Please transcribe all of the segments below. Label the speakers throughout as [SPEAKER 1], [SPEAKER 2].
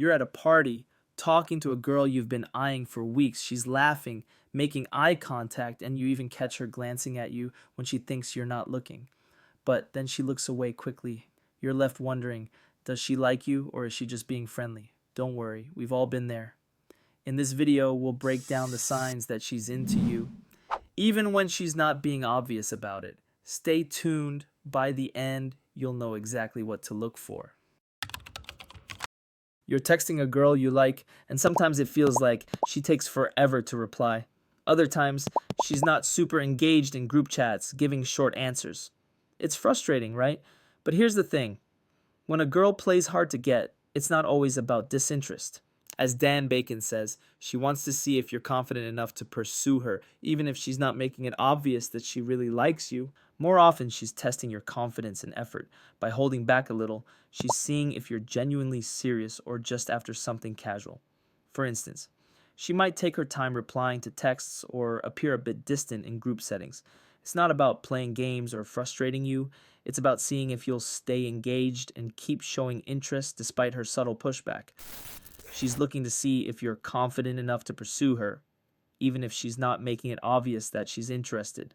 [SPEAKER 1] You're at a party, talking to a girl you've been eyeing for weeks. She's laughing, making eye contact, and you even catch her glancing at you when she thinks you're not looking. But then she looks away quickly. You're left wondering, does she like you or is she just being friendly? Don't worry, we've all been there. In this video, we'll break down the signs that she's into you, even when she's not being obvious about it. Stay tuned. By the end, you'll know exactly what to look for. You're texting a girl you like, and sometimes it feels like she takes forever to reply. Other times, she's not super engaged in group chats, giving short answers. It's frustrating, right? But here's the thing. When a girl plays hard to get, it's not always about disinterest. As Dan Bacon says, she wants to see if you're confident enough to pursue her, even if she's not making it obvious that she really likes you. More often, she's testing your confidence and effort. By holding back a little, she's seeing if you're genuinely serious or just after something casual. For instance, she might take her time replying to texts or appear a bit distant in group settings. It's not about playing games or frustrating you. It's about seeing if you'll stay engaged and keep showing interest despite her subtle pushback. She's looking to see if you're confident enough to pursue her, even if she's not making it obvious that she's interested.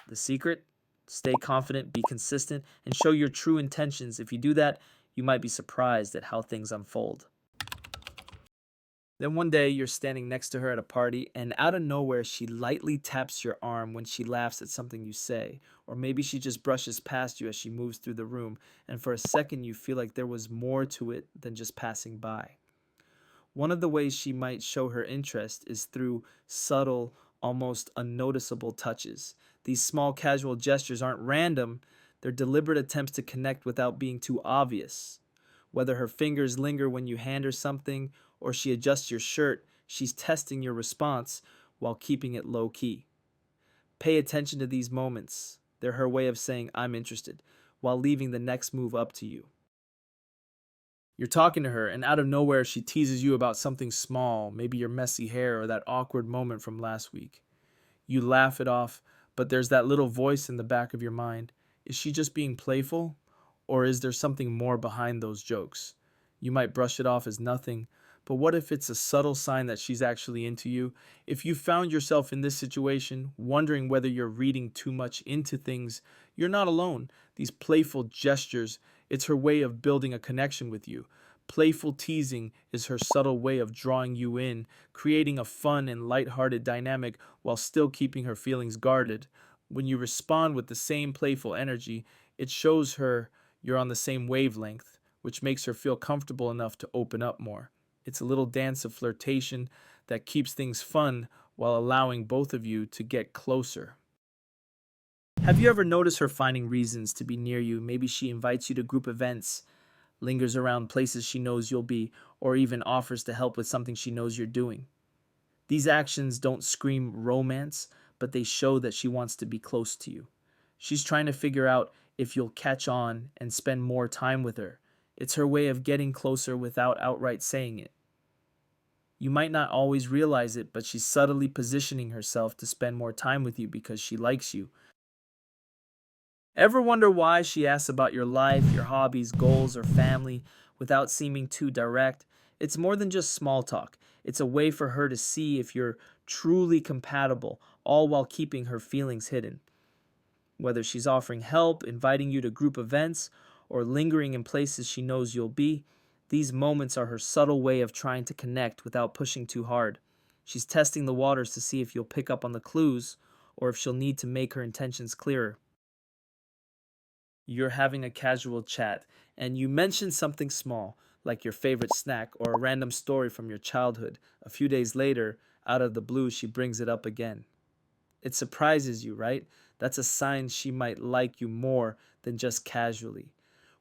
[SPEAKER 1] The secret? Stay confident, be consistent, and show your true intentions. If you do that, you might be surprised at how things unfold. Then one day, you're standing next to her at a party, and out of nowhere, she lightly taps your arm when she laughs at something you say. Or maybe she just brushes past you as she moves through the room, and for a second, you feel like there was more to it than just passing by. One of the ways she might show her interest is through subtle, almost unnoticeable touches. These small casual gestures aren't random, they're deliberate attempts to connect without being too obvious. Whether her fingers linger when you hand her something or she adjusts your shirt, she's testing your response while keeping it low key. Pay attention to these moments. They're her way of saying, I'm interested, while leaving the next move up to you. You're talking to her, and out of nowhere, she teases you about something small, maybe your messy hair or that awkward moment from last week. You laugh it off, but there's that little voice in the back of your mind. Is she just being playful, or is there something more behind those jokes? You might brush it off as nothing, but what if it's a subtle sign that she's actually into you? If you found yourself in this situation, wondering whether you're reading too much into things, you're not alone. These playful gestures, it's her way of building a connection with you. Playful teasing is her subtle way of drawing you in, creating a fun and lighthearted dynamic while still keeping her feelings guarded. When you respond with the same playful energy, it shows her you're on the same wavelength, which makes her feel comfortable enough to open up more. It's a little dance of flirtation that keeps things fun while allowing both of you to get closer. Have you ever noticed her finding reasons to be near you? Maybe she invites you to group events, lingers around places she knows you'll be, or even offers to help with something she knows you're doing. These actions don't scream romance, but they show that she wants to be close to you. She's trying to figure out if you'll catch on and spend more time with her. It's her way of getting closer without outright saying it. You might not always realize it, but she's subtly positioning herself to spend more time with you because she likes you. Ever wonder why she asks about your life, your hobbies, goals, or family without seeming too direct? It's more than just small talk. It's a way for her to see if you're truly compatible, all while keeping her feelings hidden. Whether she's offering help, inviting you to group events, or lingering in places she knows you'll be, these moments are her subtle way of trying to connect without pushing too hard. She's testing the waters to see if you'll pick up on the clues or if she'll need to make her intentions clearer. You're having a casual chat and you mention something small, like your favorite snack or a random story from your childhood. A few days later, out of the blue, she brings it up again. It surprises you, right? That's a sign she might like you more than just casually.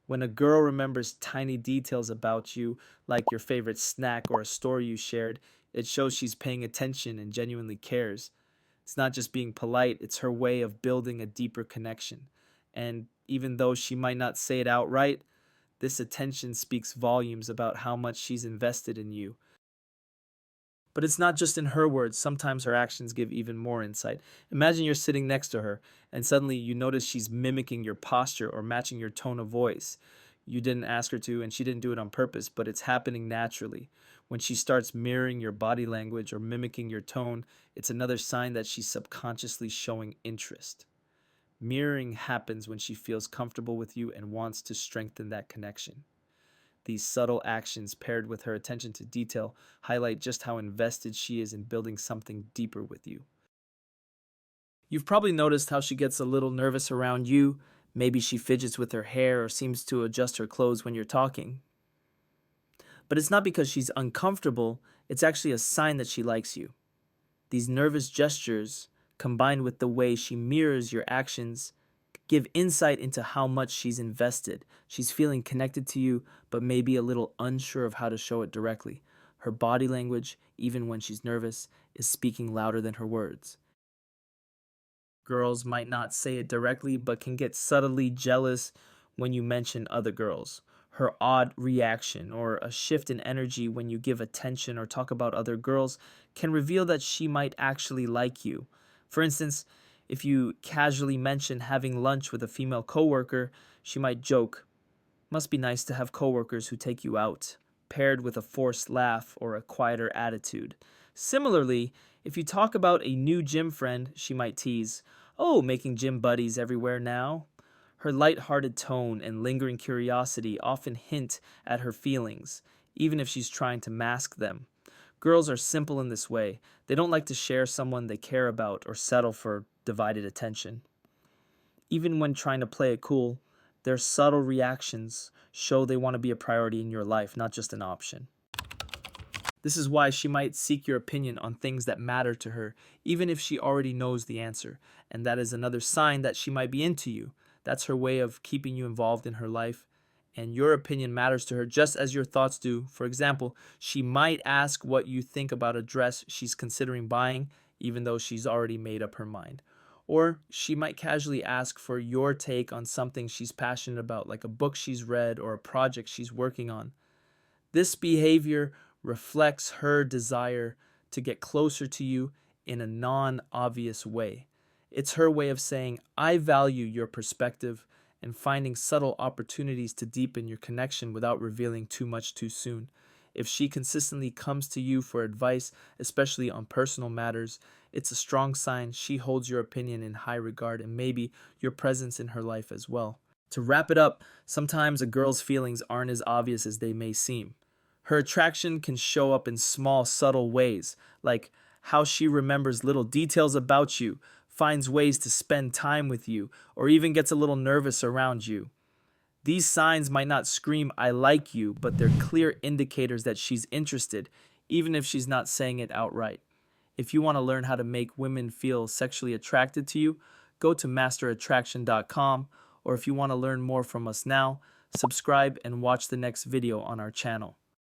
[SPEAKER 1] When a girl remembers tiny details about you, like your favorite snack or a story you shared, it shows she's paying attention and genuinely cares. It's not just being polite, it's her way of building a deeper connection. And even though she might not say it outright, this attention speaks volumes about how much she's invested in you. But it's not just in her words, sometimes her actions give even more insight. Imagine you're sitting next to her, and suddenly you notice she's mimicking your posture or matching your tone of voice. You didn't ask her to, and she didn't do it on purpose, but it's happening naturally. When she starts mirroring your body language or mimicking your tone, it's another sign that she's subconsciously showing interest. Mirroring happens when she feels comfortable with you and wants to strengthen that connection. These subtle actions, paired with her attention to detail, highlight just how invested she is in building something deeper with you. You've probably noticed how she gets a little nervous around you. Maybe she fidgets with her hair or seems to adjust her clothes when you're talking. But it's not because she's uncomfortable, it's actually a sign that she likes you. These nervous gestures, combined with the way she mirrors your actions, give insight into how much she's invested. She's feeling connected to you, but maybe a little unsure of how to show it directly. Her body language, even when she's nervous, is speaking louder than her words. Girls might not say it directly, but can get subtly jealous when you mention other girls. Her odd reaction or a shift in energy when you give attention or talk about other girls can reveal that she might actually like you. For instance, if you casually mention having lunch with a female coworker, she might joke, "Must be nice to have coworkers who take you out," paired with a forced laugh or a quieter attitude. Similarly, if you talk about a new gym friend, she might tease, "Oh, making gym buddies everywhere now." Her light-hearted tone and lingering curiosity often hint at her feelings, even if she's trying to mask them. Girls are simple in this way. They don't like to share someone they care about or settle for divided attention. Even when trying to play it cool, their subtle reactions show they want to be a priority in your life, not just an option. This is why she might seek your opinion on things that matter to her, even if she already knows the answer. And that is another sign that she might be into you. That's her way of keeping you involved in her life. And your opinion matters to her just as your thoughts do. For example, she might ask what you think about a dress she's considering buying, even though she's already made up her mind. Or she might casually ask for your take on something she's passionate about, like a book she's read or a project she's working on. This behavior reflects her desire to get closer to you in a non-obvious way. It's her way of saying, "I value your perspective," and finding subtle opportunities to deepen your connection without revealing too much too soon. If she consistently comes to you for advice, especially on personal matters, it's a strong sign she holds your opinion in high regard and maybe your presence in her life as well. To wrap it up, sometimes a girl's feelings aren't as obvious as they may seem. Her attraction can show up in small, subtle ways, like how she remembers little details about you, finds ways to spend time with you, or even gets a little nervous around you. These signs might not scream, "I like you," but they're clear indicators that she's interested, even if she's not saying it outright. If you want to learn how to make women feel sexually attracted to you, go to masterattraction.com, or if you want to learn more from us now, subscribe and watch the next video on our channel.